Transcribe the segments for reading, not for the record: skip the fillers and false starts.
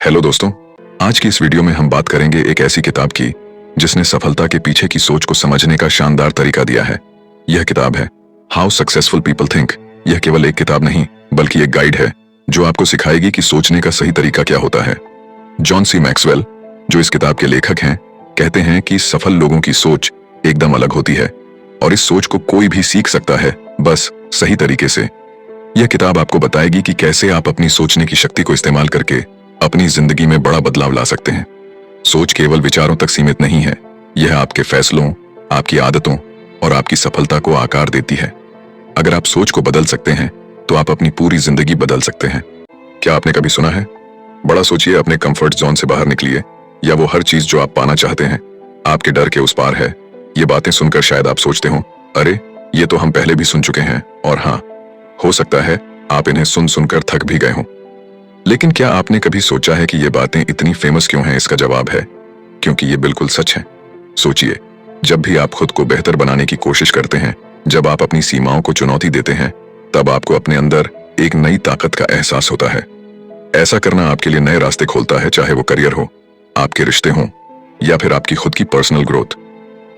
Hello दोस्तों, आज की इस वीडियो में हम बात करेंगे एक ऐसी किताब की जिसने सफलता के पीछे की सोच को समझने का शानदार तरीका दिया है। यह किताब है हाउ सक्सेसफुल पीपल थिंक। यह केवल एक किताब नहीं बल्कि एक गाइड है जो आपको सिखाएगी कि सोचने का सही तरीका क्या होता है। जॉन सी मैक्सवेल, जो इस किताब के लेखक हैं, कहते हैं कि सफल लोगों की सोच एकदम अलग होती है और इस सोच को कोई भी सीख सकता है, बस सही तरीके से। यह किताब आपको बताएगी कि कैसे आप अपनी सोचने की शक्ति को इस्तेमाल करके अपनी जिंदगी में बड़ा बदलाव ला सकते हैं। सोच केवल विचारों तक सीमित नहीं है, यह आपके फैसलों, आपकी आदतों और आपकी सफलता को आकार देती है। अगर आप सोच को बदल सकते हैं तो आप अपनी पूरी जिंदगी बदल सकते हैं। क्या आपने कभी सुना है, बड़ा सोचिए, अपने कंफर्ट जोन से बाहर निकलिए, या वो हर चीज जो आप पाना चाहते हैं आपके डर के उस पार है। ये बातें सुनकर शायद आप सोचते हो, अरे ये तो हम पहले भी सुन चुके हैं, और हाँ, हो सकता है आप इन्हें सुन सुनकर थक भी गए हों। लेकिन क्या आपने कभी सोचा है कि ये बातें इतनी फेमस क्यों हैं? इसका जवाब है क्योंकि ये बिल्कुल सच है। सोचिए, जब भी आप खुद को बेहतर बनाने की कोशिश करते हैं, जब आप अपनी सीमाओं को चुनौती देते हैं, तब आपको अपने अंदर एक नई ताकत का एहसास होता है। ऐसा करना आपके लिए नए रास्ते खोलता है, चाहे वो करियर हो, आपके रिश्ते हों, या फिर आपकी खुद की पर्सनल ग्रोथ।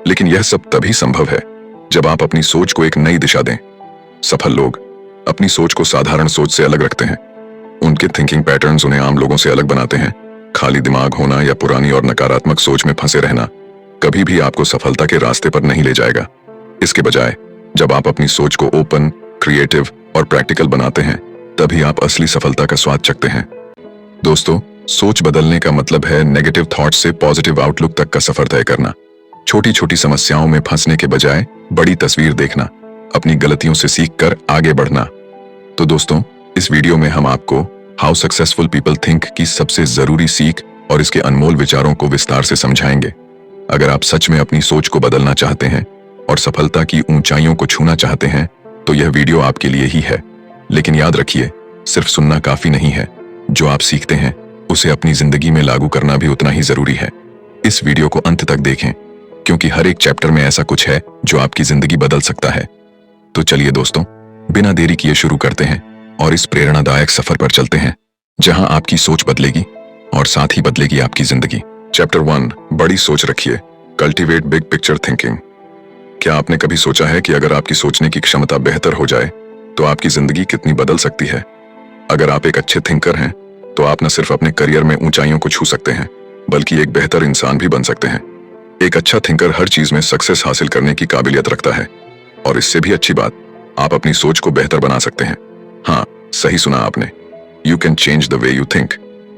लेकिन यह सब तभी संभव है जब आप अपनी सोच को एक नई दिशा दें। सफल लोग अपनी सोच को साधारण सोच से अलग रखते हैं। उनके थिंकिंग पैटर्न्स उन्हें आम लोगों से अलग बनाते हैं। खाली दिमाग होना या पुरानी और नकारात्मक सोच में फंसे रहना कभी भी आपको सफलता के रास्ते पर नहीं ले जाएगा। इसके बजाय जब आप अपनी सोच को ओपन, क्रिएटिव और प्रैक्टिकल बनाते हैं, तभी आप असली सफलता का स्वाद चखते हैं। दोस्तों, सोच बदलने का मतलब है नेगेटिव थॉट से पॉजिटिव आउटलुक तक का सफर तय करना। छोटी छोटी समस्याओं में फंसने के बजाय बड़ी तस्वीर देखना, अपनी गलतियों से सीखकर आगे बढ़ना। तो दोस्तों, इस वीडियो में हम आपको हाउ सक्सेसफुल पीपल थिंक की सबसे जरूरी सीख और इसके अनमोल विचारों को विस्तार से समझाएंगे। अगर आप सच में अपनी सोच को बदलना चाहते हैं और सफलता की ऊंचाइयों को छूना चाहते हैं, तो यह वीडियो आपके लिए ही है। लेकिन याद रखिए, सिर्फ सुनना काफी नहीं है, जो आप सीखते हैं उसे अपनी जिंदगी में लागू करना भी उतना ही जरूरी है। इस वीडियो को अंत तक देखें, क्योंकि हर एक चैप्टर में ऐसा कुछ है जो आपकी जिंदगी बदल सकता है। तो चलिए दोस्तों, बिना देरी किए शुरू करते हैं और इस प्रेरणादायक सफर पर चलते हैं, जहां आपकी सोच बदलेगी और साथ ही बदलेगी आपकी जिंदगी। चैप्टर 1, बड़ी सोच रखिए, कल्टीवेट बिग पिक्चर थिंकिंग। क्या आपने कभी सोचा है कि अगर आपकी सोचने की क्षमता बेहतर हो जाए तो आपकी जिंदगी कितनी बदल सकती है? अगर आप एक अच्छे थिंकर हैं तो आप न सिर्फ अपने करियर में ऊंचाइयों को छू सकते हैं, बल्कि एक बेहतर इंसान भी बन सकते हैं। एक अच्छा थिंकर हर चीज में सक्सेस हासिल करने की काबिलियत रखता है, और इससे भी अच्छी बात, आप अपनी सोच को बेहतर बना सकते हैं। हाँ, सही सुना आपने, you can change the way you think.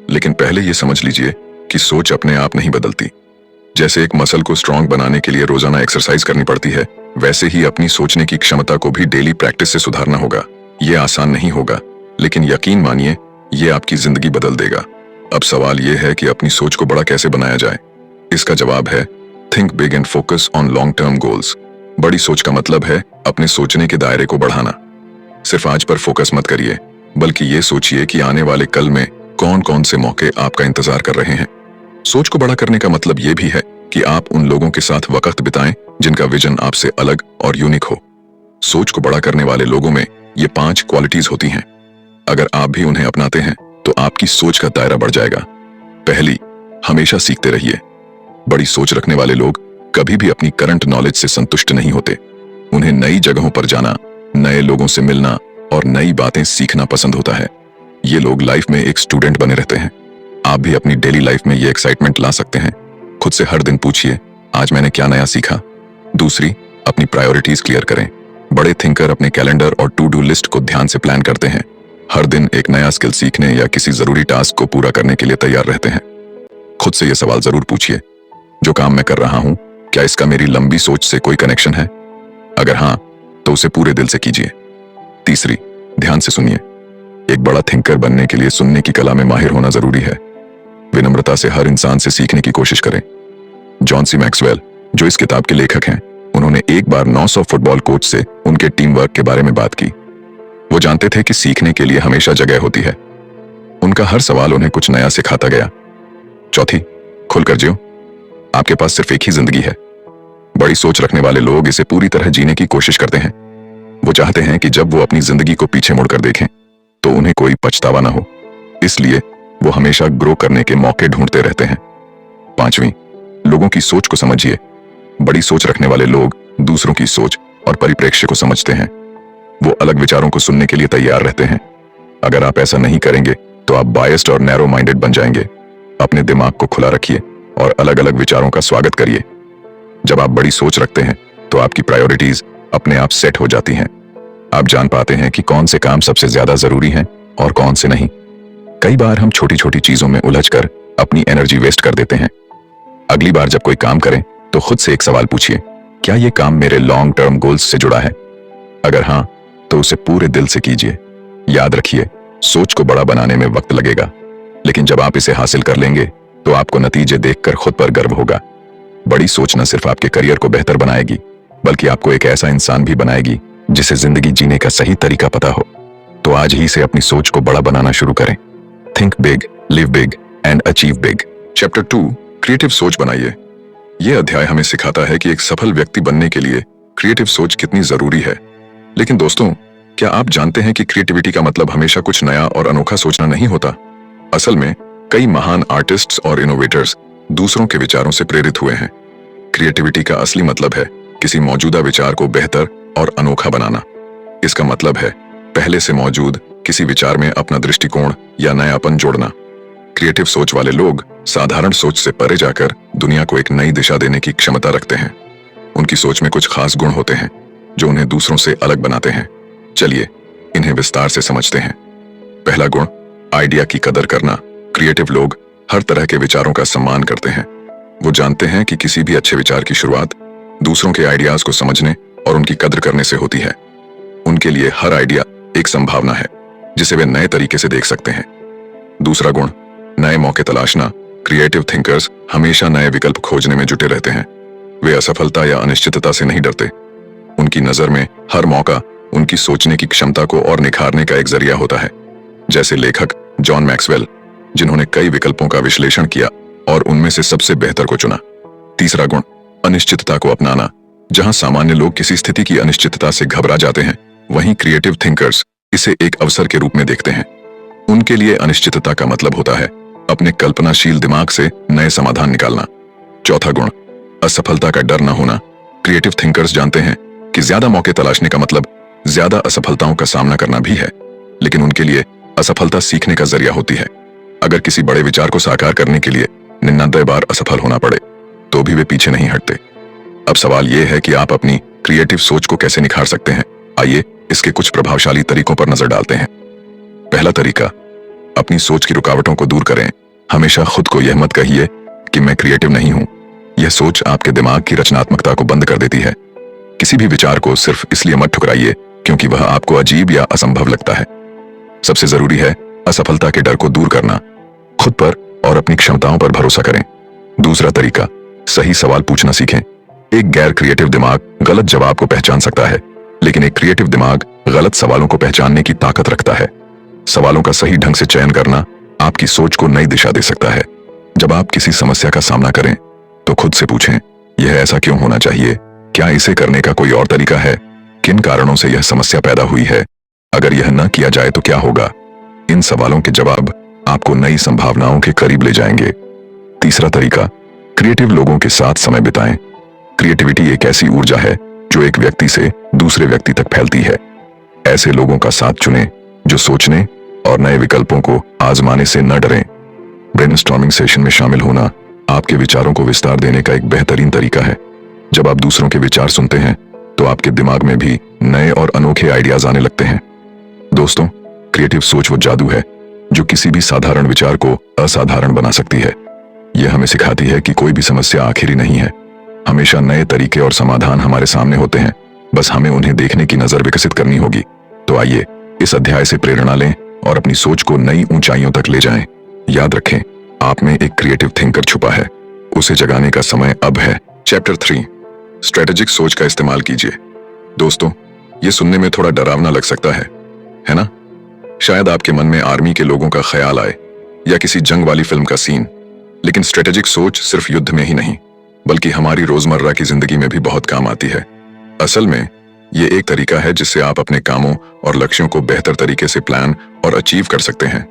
लेकिन पहले ये समझ लीजिए कि सोच अपने आप नहीं बदलती। जैसे एक मसल को स्ट्रांग बनाने के लिए रोजाना एक्सरसाइज करनी पड़ती है, वैसे ही अपनी सोचने की क्षमता को भी डेली प्रैक्टिस से सुधारना होगा। ये आसान नहीं होगा, लेकिन यकीन मानिए, ये आपकी जिंदगी बदल देगा। अब सवाल ये है कि अपनी सोच को बड़ा कैसे बनाया जाए। इसका जवाब है think big and focus on long term goals. बड़ी सोच का मतलब है अपने सोचने के दायरे को बढ़ाना। सिर्फ आज पर फोकस मत करिए, बल्कि ये सोचिए कि आने वाले कल में कौन कौन से मौके आपका इंतजार कर रहे हैं। सोच को बड़ा करने का मतलब ये भी है कि आप उन लोगों के साथ वक्त बिताएं जिनका विजन आपसे अलग और यूनिक हो। सोच को बड़ा करने वाले लोगों में ये 5 क्वालिटीज होती हैं। अगर आप भी उन्हें अपनाते हैं तो आपकी सोच का दायरा बढ़ जाएगा। पहली, हमेशा सीखते रहिए। बड़ी सोच रखने वाले लोग कभी भी अपनी करंट नॉलेज से संतुष्ट नहीं होते। उन्हें नई जगहों पर जाना, नए लोगों से मिलना और नई बातें सीखना पसंद होता है। ये लोग लाइफ में एक स्टूडेंट बने रहते हैं। आप भी अपनी डेली लाइफ में ये एक्साइटमेंट ला सकते हैं। खुद से हर दिन पूछिए, आज मैंने क्या नया सीखा। दूसरी, अपनी प्रायोरिटीज क्लियर करें। बड़े थिंकर अपने कैलेंडर और टू डू लिस्ट को ध्यान से प्लान करते हैं। हर दिन एक नया स्किल सीखने या किसी जरूरी टास्क को पूरा करने के लिए तैयार रहते हैं। खुद से यह सवाल जरूर पूछिए, जो काम मैं कर रहा हूं, क्या इसका मेरी लंबी सोच से कोई कनेक्शन है? अगर हाँ, तो उसे पूरे दिल से कीजिए। तीसरी, ध्यान से सुनिए। एक बड़ा थिंकर बनने के लिए सुनने की कला में माहिर होना जरूरी है। विनम्रता से हर इंसान से सीखने की कोशिश करें। जॉन सी मैक्सवेल, जो इस किताब के लेखक हैं, उन्होंने एक बार 900 फुटबॉल कोच से उनके टीम वर्क के बारे में बात की। वो जानते थे कि सीखने के लिए हमेशा जगह होती है। उनका हर सवाल उन्हें कुछ नया सिखाता गया। चौथी, खुलकर जियो। आपके पास सिर्फ एक ही जिंदगी है। बड़ी सोच रखने वाले लोग इसे पूरी तरह जीने की कोशिश करते हैं। वो चाहते हैं कि जब वो अपनी जिंदगी को पीछे मुड़कर देखें तो उन्हें कोई पछतावा ना हो। इसलिए वो हमेशा ग्रो करने के मौके ढूंढते रहते हैं। 5वीं, लोगों की सोच को समझिए। बड़ी सोच रखने वाले लोग दूसरों की सोच और परिप्रेक्ष्य को समझते हैं। वो अलग विचारों को सुनने के लिए तैयार रहते हैं। अगर आप ऐसा नहीं करेंगे तो आप बायस्ड और नैरो माइंडेड बन जाएंगे। अपने दिमाग को खुला रखिए और अलग अलग विचारों का स्वागत करिए। जब आप बड़ी सोच रखते हैं तो आपकी प्रायोरिटीज अपने आप सेट हो जाती हैं। आप जान पाते हैं कि कौन से काम सबसे ज्यादा जरूरी हैं और कौन से नहीं। कई बार हम छोटी छोटी चीजों में उलझकर अपनी एनर्जी वेस्ट कर देते हैं। अगली बार जब कोई काम करें तो खुद से एक सवाल पूछिए, क्या यह काम मेरे लॉन्ग टर्म गोल्स से जुड़ा है? अगर हां, तो उसे पूरे दिल से कीजिए। याद रखिए, सोच को बड़ा बनाने में वक्त लगेगा, लेकिन जब आप इसे हासिल कर लेंगे तो आपको नतीजे देखकर खुद पर गर्व होगा। बड़ी सोच न सिर्फ आपके करियर को बेहतर बनाएगी, बल्कि आपको एक ऐसा इंसान भी बनाएगी जिसे जिंदगी जीने का सही तरीका पता हो। तो आज ही से अपनी सोच को बड़ा बनाना शुरू करें। Think big, live big and achieve big. Chapter 2, creative सोच बनाइए। यह अध्याय हमें सिखाता है कि एक सफल व्यक्ति बनने के लिए क्रिएटिव सोच कितनी जरूरी है। लेकिन दोस्तों, क्या आप जानते हैं कि क्रिएटिविटी का मतलब हमेशा कुछ नया और अनोखा सोचना नहीं होता? असल में कई महान आर्टिस्ट्स और इनोवेटर्स दूसरों के विचारों से प्रेरित हुए हैं। क्रिएटिविटी का असली मतलब है किसी मौजूदा विचार को बेहतर और अनोखा बनाना। इसका मतलब है पहले से मौजूद किसी विचार में अपना दृष्टिकोण या नयापन जोड़ना। क्रिएटिव सोच वाले लोग साधारण सोच से परे जाकर दुनिया को एक नई दिशा देने की क्षमता रखते हैं। उनकी सोच में कुछ खास गुण होते हैं जो उन्हें दूसरों से अलग बनाते हैं। चलिए इन्हें विस्तार से समझते हैं। पहला गुण, आइडिया की कदर करना। क्रिएटिव लोग हर तरह के विचारों का सम्मान करते हैं। वो जानते हैं कि किसी भी अच्छे विचार की शुरुआत दूसरों के आइडियाज को समझने और उनकी कदर करने से होती है। उनके लिए हर आइडिया एक संभावना है जिसे वे नए तरीके से देख सकते हैं। दूसरा गुण, नए मौके तलाशना। क्रिएटिव थिंकर्स हमेशा नए विकल्प खोजने में जुटे रहते हैं। वे असफलता या अनिश्चितता से नहीं डरते। उनकी नजर में हर मौका उनकी सोचने की क्षमता को और निखारने का एक जरिया होता है। जैसे लेखक जॉन मैक्सवेल, जिन्होंने कई विकल्पों का विश्लेषण किया और उनमें से सबसे बेहतर को चुना। तीसरा गुण, अनिश्चितता को अपनाना। जहां सामान्य लोग किसी स्थिति की अनिश्चितता से घबरा जाते हैं, वहीं क्रिएटिव थिंकर्स इसे एक अवसर के रूप में देखते हैं। उनके लिए अनिश्चितता का मतलब होता है अपने कल्पनाशील दिमाग से नए समाधान निकालना। चौथा गुण, असफलता का डर न होना। क्रिएटिव थिंकर्स जानते हैं कि ज्यादा मौके तलाशने का मतलब ज्यादा असफलताओं का सामना करना भी है, लेकिन उनके लिए असफलता सीखने का जरिया होती है। अगर किसी बड़े विचार को साकार करने के लिए 99 बार असफल होना पड़े तो भी वे पीछे नहीं हटते। अब सवाल यह है कि आप अपनी क्रिएटिव सोच को कैसे निखार सकते हैं। आइए इसके कुछ प्रभावशाली तरीकों पर नजर डालते हैं। पहला तरीका, अपनी सोच की रुकावटों को दूर करें। हमेशा खुद को यह मत कहिए कि मैं क्रिएटिव नहीं हूं। यह सोच आपके दिमाग की रचनात्मकता को बंद कर देती है। किसी भी विचार को सिर्फ इसलिए मत ठुकराइए क्योंकि वह आपको अजीब या असंभव लगता है। सबसे जरूरी है असफलता के डर को दूर करना। खुद पर और अपनी क्षमताओं पर भरोसा करें। दूसरा तरीका, सही सवाल पूछना सीखें। एक गैर क्रिएटिव दिमाग गलत जवाब को पहचान सकता है, लेकिन एक क्रिएटिव दिमाग गलत सवालों को पहचानने की ताकत रखता है। सवालों का सही ढंग से चयन करना आपकी सोच को नई दिशा दे सकता है। जब आप किसी समस्या का सामना करें तो खुद से पूछें, यह ऐसा क्यों होना चाहिए? क्या इसे करने का कोई और तरीका है? किन कारणों से यह समस्या पैदा हुई है? अगर यह न किया जाए तो क्या होगा? इन सवालों के जवाब आपको नई संभावनाओं के करीब ले जाएंगे। तीसरा तरीका, क्रिएटिव लोगों के साथ समय बिताएं। क्रिएटिविटी एक ऐसी ऊर्जा है जो एक व्यक्ति से दूसरे व्यक्ति तक फैलती है। ऐसे लोगों का साथ चुनें जो सोचने और नए विकल्पों को आजमाने से न डरें। ब्रेनस्टॉर्मिंग सेशन में शामिल होना आपके विचारों को विस्तार देने का एक बेहतरीन तरीका है। जब आप दूसरों के विचार सुनते हैं तो आपके दिमाग में भी नए और अनोखे आइडियाज आने लगते हैं। दोस्तों, क्रिएटिव सोच वो जादू है जो किसी भी साधारण विचार को असाधारण बना सकती है। यह हमें सिखाती है कि कोई भी समस्या आखिरी नहीं है। हमेशा नए तरीके और समाधान हमारे सामने होते हैं, बस हमें उन्हें देखने की नजर विकसित करनी होगी। तो आइए इस अध्याय से प्रेरणा लें और अपनी सोच को नई ऊंचाइयों तक ले जाएं। याद रखें, आप में एक क्रिएटिव थिंकर छुपा है, उसे जगाने का समय अब है। चैप्टर 3, स्ट्रेटेजिक सोच का इस्तेमाल कीजिए। दोस्तों, ये सुनने में थोड़ा डरावना लग सकता है ना? शायद आपके मन में आर्मी के लोगों का ख्याल आए या किसी जंग वाली फिल्म का सीन। लेकिन स्ट्रेटेजिक सोच सिर्फ युद्ध में ही नहीं, बल्कि हमारी रोजमर्रा की जिंदगी में भी बहुत काम आती है। असल में ये एक तरीका है जिससे आप अपने कामों और लक्ष्यों को बेहतर तरीके से प्लान और अचीव कर सकते हैं।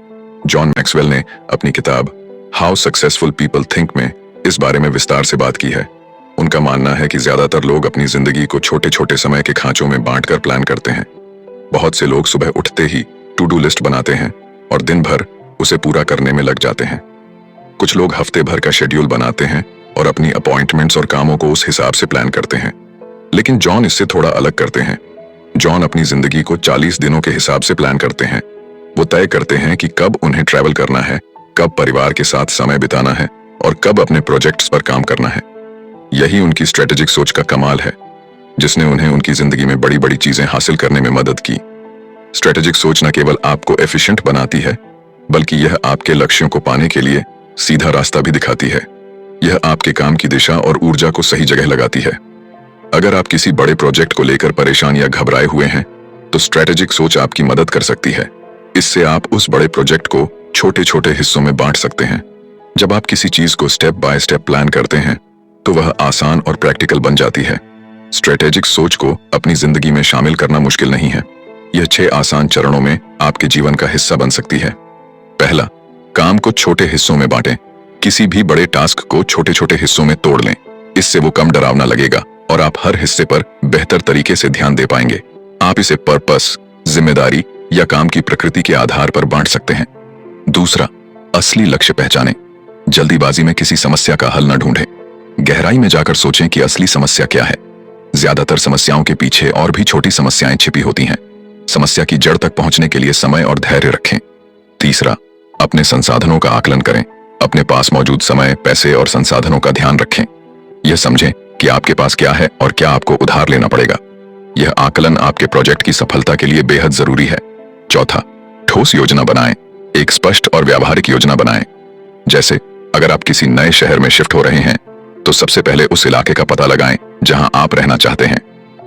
जॉन मैक्सवेल ने अपनी किताब हाउ सक्सेसफुल पीपल थिंक में इस बारे में विस्तार से बात की है। उनका मानना है कि ज्यादातर लोग अपनी जिंदगी को छोटे छोटे समय के खांचों में बांटकर प्लान करते हैं। बहुत से लोग सुबह उठते ही टू डू लिस्ट बनाते हैं और दिन भर उसे पूरा करने में लग जाते हैं। कुछ लोग हफ्ते भर का शेड्यूल बनाते हैं और अपनी अपॉइंटमेंट्स और कामों को उस हिसाब से प्लान करते हैं। लेकिन जॉन इससे थोड़ा अलग करते हैं। जॉन अपनी जिंदगी को 40 दिनों के हिसाब से प्लान करते हैं। वो तय करते हैं कि कब उन्हें ट्रैवल करना है, कब परिवार के साथ समय बिताना है और कब अपने प्रोजेक्ट्स पर काम करना है। यही उनकी स्ट्रेटेजिक सोच का कमाल है, जिसने उन्हें उनकी जिंदगी में बड़ी बड़ी चीजें हासिल करने में मदद की। स्ट्रेटेजिक सोच न केवल आपको एफिशिएंट बनाती है, बल्कि यह आपके लक्ष्यों को पाने के लिए सीधा रास्ता भी दिखाती है। यह आपके काम की दिशा और ऊर्जा को सही जगह लगाती है। अगर आप किसी बड़े प्रोजेक्ट को लेकर परेशान या घबराए हुए हैं, तो स्ट्रेटेजिक सोच आपकी मदद कर सकती है। इससे आप उस बड़े प्रोजेक्ट को छोटे छोटे हिस्सों में बांट सकते हैं। जब आप किसी चीज को स्टेप बाय स्टेप प्लान करते हैं, तो वह आसान और प्रैक्टिकल बन जाती है। स्ट्रेटेजिक सोच को अपनी जिंदगी में शामिल करना मुश्किल नहीं है। यह 6 आसान चरणों में आपके जीवन का हिस्सा बन सकती है। पहला, काम को छोटे हिस्सों में बांटें। किसी भी बड़े टास्क को छोटे छोटे हिस्सों में तोड़ लें। इससे वो कम डरावना लगेगा और आप हर हिस्से पर बेहतर तरीके से ध्यान दे पाएंगे। आप इसे पर्पस, जिम्मेदारी या काम की प्रकृति के आधार पर बांट सकते हैं। दूसरा, असली लक्ष्य पहचानें। जल्दीबाजी में किसी समस्या का हल न ढूंढें। गहराई में जाकर सोचें कि असली समस्या क्या है। ज्यादातर समस्याओं के पीछे और भी छोटी समस्याएं छिपी होती हैं। समस्या की जड़ तक पहुंचने के लिए समय और धैर्य रखें। तीसरा, अपने संसाधनों का आकलन करें। अपने पास मौजूद समय, पैसे और संसाधनों का ध्यान रखें। यह समझें कि आपके पास क्या है और क्या आपको उधार लेना पड़ेगा। यह आकलन आपके प्रोजेक्ट की सफलता के लिए बेहद जरूरी है। चौथा, ठोस योजना बनाएं। एक स्पष्ट और व्यावहारिक योजना बनाएं। जैसे अगर आप किसी नए शहर में शिफ्ट हो रहे हैं, तो सबसे पहले उस इलाके का पता लगाएं जहां आप रहना चाहते हैं।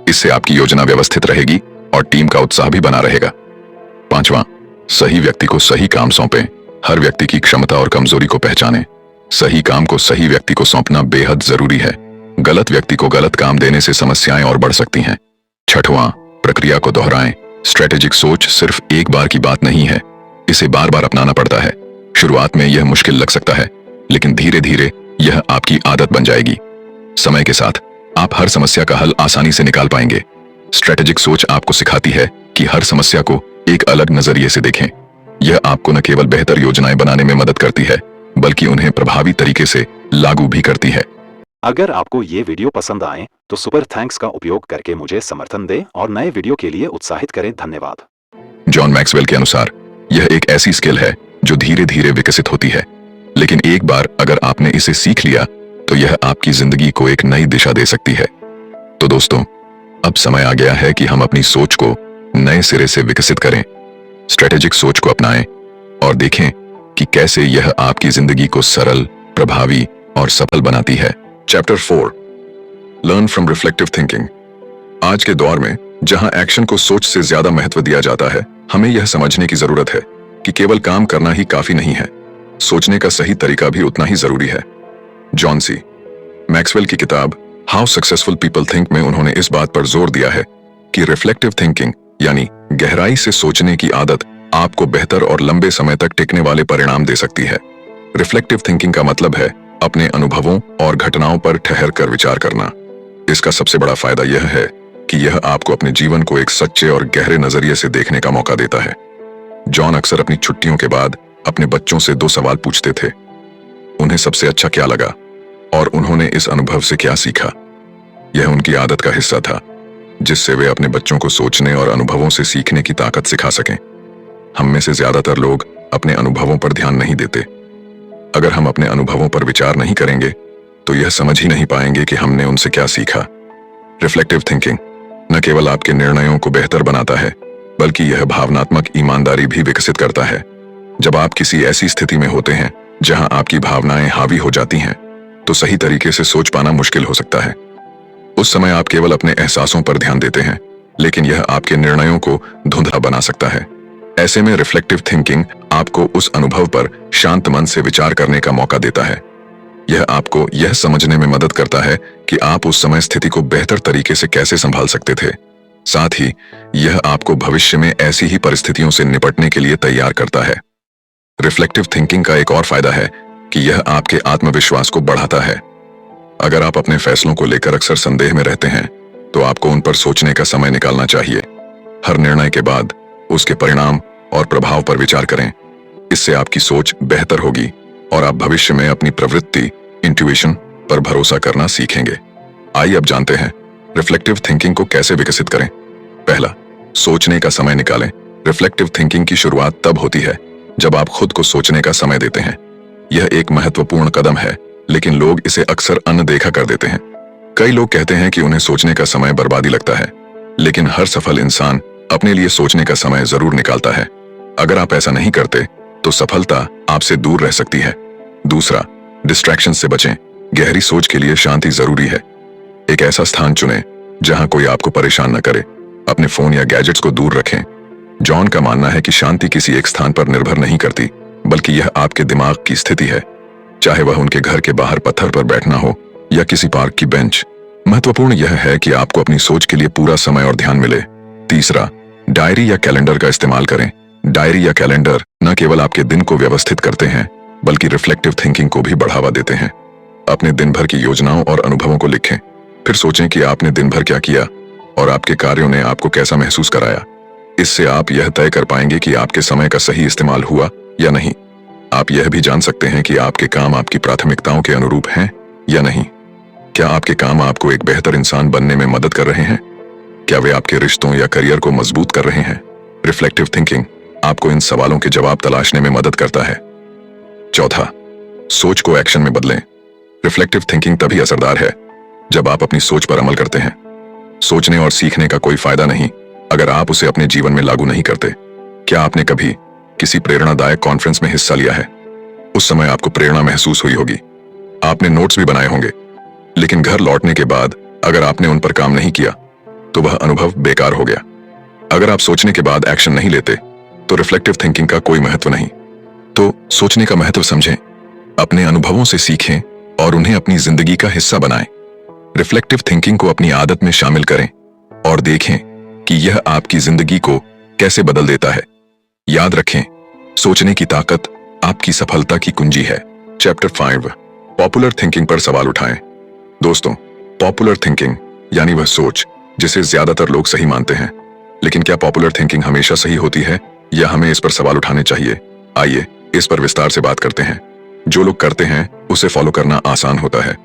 इससे आपकी योजना व्यवस्थित रहेगी और टीम का उत्साह भी बना रहेगा। पांचवा, सही व्यक्ति को सही काम सौंपें। हर व्यक्ति की क्षमता और कमजोरी को पहचानें। सही काम को सही व्यक्ति को सौंपना बेहद जरूरी है। गलत व्यक्ति को गलत काम देने से समस्याएं और बढ़ सकती हैं। छठवां, प्रक्रिया को दोहराएं। स्ट्रेटेजिक सोच सिर्फ एक बार की बात नहीं है, इसे बार बार अपनाना पड़ता है। शुरुआत में यह मुश्किल लग सकता है, लेकिन धीरे धीरे यह आपकी आदत बन जाएगी। समय के साथ आप हर समस्या का हल आसानी से निकाल पाएंगे। स्ट्रेटेजिक सोच आपको सिखाती है कि हर समस्या को एक अलग नजरिए से देखें। यह आपको न केवल बेहतर योजनाएं बनाने में मदद करती है, बल्कि उन्हें प्रभावी तरीके से लागू भी करती है। अगर आपको ये वीडियो पसंद आए तो सुपर थैंक्स का उपयोग करके मुझे समर्थन दें और नए वीडियो के लिए उत्साहित करें। धन्यवाद। जॉन मैक्सवेल के अनुसार यह एक ऐसी स्किल है जो धीरे धीरे विकसित होती है, लेकिन एक बार अगर आपने इसे सीख लिया तो यह आपकी जिंदगी को एक नई दिशा दे सकती है। तो दोस्तों, अब समय आ गया है कि हम अपनी सोच को नए सिरे से विकसित करें। स्ट्रेटेजिक सोच को अपनाएं और देखें कि कैसे यह आपकी जिंदगी को सरल, प्रभावी और सफल बनाती है। Chapter 4, learn from reflective thinking. आज के दौर में जहां एक्शन को सोच से ज्यादा महत्व दिया जाता है, हमें यह समझने की जरूरत है कि केवल काम करना ही काफी नहीं है, सोचने का सही तरीका भी उतना ही जरूरी है। जॉन सी मैक्सवेल की किताब हाउ सक्सेसफुल पीपल थिंक में उन्होंने इस बात पर जोर दिया है कि रिफ्लेक्टिव थिंकिंग यानी गहराई से सोचने की आदत आपको बेहतर और लंबे समय तक टिकने वाले परिणाम दे सकती है। रिफ्लेक्टिव थिंकिंग का मतलब है अपने अनुभवों और घटनाओं पर ठहर कर विचार करना। इसका सबसे बड़ा फायदा यह है कि यह आपको अपने जीवन को एक सच्चे और गहरे नजरिए से देखने का मौका देता है। जॉन अक्सर अपनी छुट्टियों के बाद अपने बच्चों से 2 सवाल पूछते थे। उन्हें सबसे अच्छा क्या लगा और उन्होंने इस अनुभव से क्या सीखा। यह उनकी आदत का हिस्सा था, जिससे वे अपने बच्चों को सोचने और अनुभवों से सीखने की ताकत सिखा सकें। हम में से ज्यादातर लोग अपने अनुभवों पर ध्यान नहीं देते। अगर हम अपने अनुभवों पर विचार नहीं करेंगे, तो यह समझ ही नहीं पाएंगे कि हमने उनसे क्या सीखा। रिफ्लेक्टिव थिंकिंग न केवल आपके निर्णयों को बेहतर बनाता है, बल्कि यह भावनात्मक ईमानदारी भी विकसित करता है। जब आप किसी ऐसी स्थिति में होते हैं जहां आपकी भावनाएं हावी हो जाती हैं, तो सही तरीके से सोच पाना मुश्किल हो सकता है। उस समय आप केवल अपने एहसासों पर ध्यान देते हैं, लेकिन यह आपके निर्णयों को धुंधला बना सकता है। ऐसे में रिफ्लेक्टिव थिंकिंग आपको उस अनुभव पर शांत मन से विचार करने का मौका देता है। यह आपको यह समझने में मदद करता है कि आप उस समय स्थिति को बेहतर तरीके से कैसे संभाल सकते थे। साथ ही यह आपको भविष्य में ऐसी ही परिस्थितियों से निपटने के लिए तैयार करता है। रिफ्लेक्टिव थिंकिंग का एक और फायदा है कि यह आपके आत्मविश्वास को बढ़ाता है। अगर आप अपने फैसलों को लेकर अक्सर संदेह में रहते हैं, तो आपको उन पर सोचने का समय निकालना चाहिए। हर निर्णय के बाद उसके परिणाम और प्रभाव पर विचार करें। इससे आपकी सोच बेहतर होगी और आप भविष्य में अपनी प्रवृत्ति, इंट्यूइशन पर भरोसा करना सीखेंगे। आइए अब जानते हैं रिफ्लेक्टिव थिंकिंग को कैसे विकसित करें। पहला, सोचने का समय निकालें। रिफ्लेक्टिव थिंकिंग की शुरुआत तब होती है जब आप खुद को सोचने का समय देते हैं। यह एक महत्वपूर्ण कदम है, लेकिन लोग इसे अक्सर अनदेखा कर देते हैं। कई लोग कहते हैं कि उन्हें सोचने का समय बर्बादी लगता है, लेकिन हर सफल इंसान अपने लिए सोचने का समय जरूर निकालता है। अगर आप ऐसा नहीं करते तो सफलता आपसे दूर रह सकती है। दूसरा, डिस्ट्रैक्शन से बचें। गहरी सोच के लिए शांति जरूरी है। एक ऐसा स्थान चुनें जहां कोई आपको परेशान न करे। अपने फोन या गैजेट्स को दूर रखें। जॉन का मानना है कि शांति किसी एक स्थान पर निर्भर नहीं करती, बल्कि यह आपके दिमाग की स्थिति है, चाहे वह उनके घर के बाहर पत्थर पर बैठना हो या किसी पार्क की बेंच। महत्वपूर्ण यह है कि आपको अपनी सोच के लिए पूरा समय और ध्यान मिले। तीसरा, डायरी या कैलेंडर का इस्तेमाल करें। डायरी या कैलेंडर न केवल आपके दिन को व्यवस्थित करते हैं, बल्कि रिफ्लेक्टिव थिंकिंग को भी बढ़ावा देते हैं। अपने दिन भर की योजनाओं और अनुभवों को लिखें। फिर सोचें कि आपने दिन भर क्या किया और आपके कार्यों ने आपको कैसा महसूस कराया। इससे आप यह तय कर पाएंगे कि आपके समय का सही इस्तेमाल हुआ या नहीं। आप यह भी जान सकते हैं कि आपके काम आपकी प्राथमिकताओं के अनुरूप हैं या नहीं। क्या आपके काम आपको एक बेहतर इंसान बनने में मदद कर रहे हैं? क्या वे आपके रिश्तों या करियर को मजबूत कर रहे हैं? रिफ्लेक्टिव थिंकिंग आपको इन सवालों के जवाब तलाशने में मदद करता है। चौथा, सोच को एक्शन में बदलें। रिफ्लेक्टिव थिंकिंग तभी असरदार है जब आप अपनी सोच पर अमल करते हैं। सोचने और सीखने का कोई फायदा नहीं अगर आप उसे अपने जीवन में लागू नहीं करते। क्या आपने कभी किसी प्रेरणादायक कॉन्फ्रेंस में हिस्सा लिया है? उस समय आपको प्रेरणा महसूस हुई होगी, आपने नोट्स भी बनाए होंगे, लेकिन घर लौटने के बाद अगर आपने उन पर काम नहीं किया तो वह अनुभव बेकार हो गया। अगर आप सोचने के बाद एक्शन नहीं लेते तो रिफ्लेक्टिव थिंकिंग का कोई महत्व नहीं। तो सोचने का महत्व समझें, अपने अनुभवों से सीखें और उन्हें अपनी जिंदगी का हिस्सा बनाएं। रिफ्लेक्टिव थिंकिंग को अपनी आदत में शामिल करें और देखें कि यह आपकी जिंदगी को कैसे बदल देता है। याद रखें, सोचने की ताकत आपकी सफलता की कुंजी है। चैप्टर 5, पॉपुलर थिंकिंग पर सवाल उठाएं। दोस्तों, पॉपुलर थिंकिंग यानी वह सोच जिसे ज्यादातर लोग सही मानते हैं। लेकिन क्या पॉपुलर थिंकिंग हमेशा सही होती है या हमें इस पर सवाल उठाने चाहिए? आइए इस पर विस्तार से बात करते हैं। जो लोग करते हैं उसे फॉलो करना आसान होता है।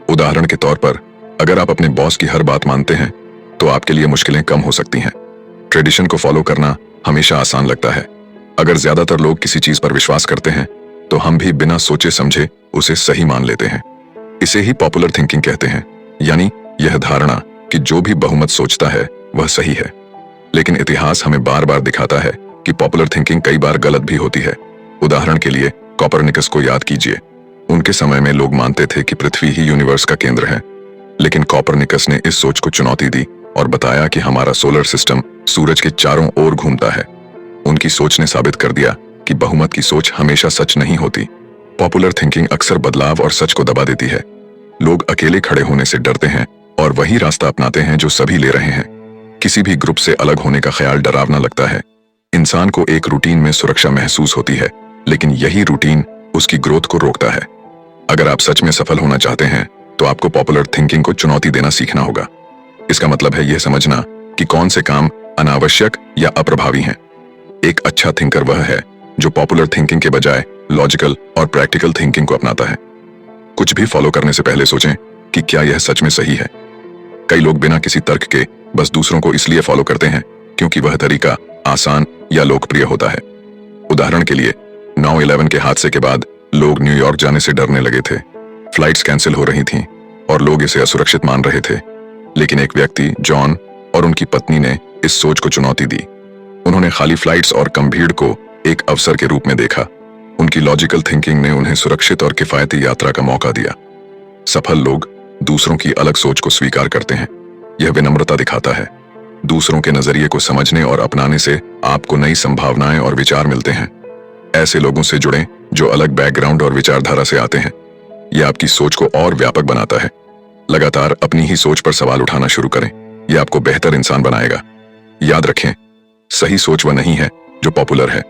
उदाहरण के तौर पर, अगर आप अपने बॉस की हर बात मानते हैं तो आपके लिए मुश्किलें कम हो सकती हैं। ट्रेडिशन को फॉलो करना हमेशा आसान लगता है। अगर ज्यादातर लोग किसी चीज पर विश्वास करते हैं तो हम भी बिना सोचे समझे उसे सही मान लेते हैं। इसे ही पॉपुलर थिंकिंग कहते हैं, यानी यह धारणा कि जो भी बहुमत सोचता है वह सही है। लेकिन इतिहास हमें बार बार दिखाता है कि पॉपुलर थिंकिंग कई बार गलत भी होती है। उदाहरण के लिए कोपरनिकस को याद कीजिए। उनके समय में लोग मानते थे कि पृथ्वी ही यूनिवर्स का केंद्र है, लेकिन कोपरनिकस ने इस सोच को चुनौती दी और बताया कि हमारा सोलर सिस्टम सूरज के चारों ओर घूमता है। उनकी सोच ने साबित कर दिया कि बहुमत की सोच हमेशा सच नहीं होती। पॉपुलर थिंकिंग अक्सर बदलाव और सच को दबा देती है। लोग अकेले खड़े होने से डरते हैं और वही रास्ता अपनाते हैं जो सभी ले रहे हैं। किसी भी ग्रुप से अलग होने का ख्याल डरावना लगता है। इंसान को एक रूटीन में सुरक्षा महसूस होती है, लेकिन यही रूटीन उसकी ग्रोथ को रोकता है। अगर आप सच में सफल होना चाहते हैं तो आपको पॉपुलर थिंकिंग को चुनौती देना सीखना होगा। इसका मतलब है यह समझना कि कौन से काम अनावश्यक या अप्रभावी हैं। एक अच्छा थिंकर वह है जो पॉपुलर थिंकिंग के बजाय लॉजिकल और प्रैक्टिकल थिंकिंग को अपनाता है। कुछ भी फॉलो करने से पहले सोचें कि क्या यह सच में सही है। कई लोग बिना किसी तर्क के बस दूसरों को इसलिए फॉलो करते हैं क्योंकि वह तरीका आसान या लोकप्रिय होता है। उदाहरण के लिए 9/11 के हादसे के बाद लोग न्यूयॉर्क जाने से डरने लगे थे। फ्लाइट्स कैंसिल हो रही थीं और लोग इसे असुरक्षित मान रहे थे। लेकिन एक व्यक्ति, जॉन और उनकी पत्नी ने इस सोच को चुनौती दी। उन्होंने खाली फ्लाइट्स और कम भीड़ को एक अवसर के रूप में देखा। उनकी लॉजिकल थिंकिंग ने उन्हें सुरक्षित और किफायती यात्रा का मौका दिया। सफल लोग दूसरों की अलग सोच को स्वीकार करते हैं। यह विनम्रता दिखाता है। दूसरों के नजरिए को समझने और अपनाने से आपको नई संभावनाएं और विचार मिलते हैं। ऐसे लोगों से जुड़ें जो अलग बैकग्राउंड और विचारधारा से आते हैं। यह आपकी सोच को और व्यापक बनाता है। लगातार अपनी ही सोच पर सवाल उठाना शुरू करें। यह आपको बेहतर इंसान बनाएगा। याद रखें, सही सोच वह नहीं है जो पॉपुलर है,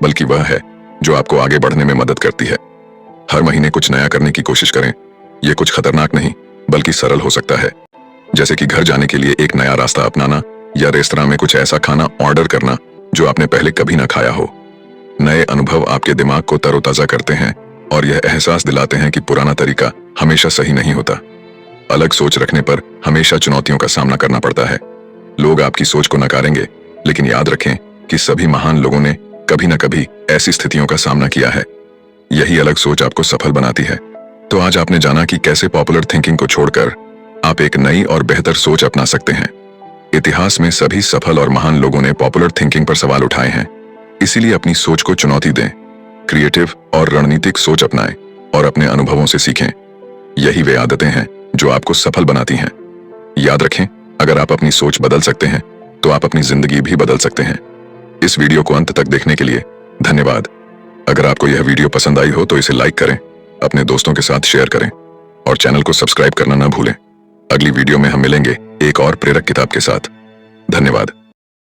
बल्कि वह है जो आपको आगे बढ़ने में मदद करती है। हर महीने कुछ नया करने की कोशिश करें। यह कुछ खतरनाक नहीं बल्कि सरल हो सकता है, जैसे कि घर जाने के लिए एक नया रास्ता अपनाना या रेस्तरां में कुछ ऐसा खाना ऑर्डर करना जो आपने पहले कभी ना खाया हो। नए अनुभव आपके दिमाग को तरोताजा करते हैं और यह एहसास दिलाते हैं कि पुराना तरीका हमेशा सही नहीं होता। अलग सोच रखने पर हमेशा चुनौतियों का सामना करना पड़ता है। लोग आपकी सोच को नकारेंगे, लेकिन याद रखें कि सभी महान लोगों ने कभी न कभी ऐसी स्थितियों का सामना किया है। यही अलग सोच आपको सफल बनाती है। तो आज आपने जाना कि कैसे पॉपुलर थिंकिंग को छोड़कर आप एक नई और बेहतर सोच अपना सकते हैं। इतिहास में सभी सफल और महान लोगों ने पॉपुलर थिंकिंग पर सवाल उठाए हैं। इसीलिए अपनी सोच को चुनौती दें, क्रिएटिव और रणनीतिक सोच अपनाएं और अपने अनुभवों से सीखें। यही वे आदतें हैं जो आपको सफल बनाती हैं। याद रखें, अगर आप अपनी सोच बदल सकते हैं तो आप अपनी जिंदगी भी बदल सकते हैं। इस वीडियो को अंत तक देखने के लिए धन्यवाद। अगर आपको यह वीडियो पसंद आई हो तो इसे लाइक करें, अपने दोस्तों के साथ शेयर करें और चैनल को सब्सक्राइब करना ना भूलें। अगली वीडियो में हम मिलेंगे एक और प्रेरक किताब के साथ। धन्यवाद।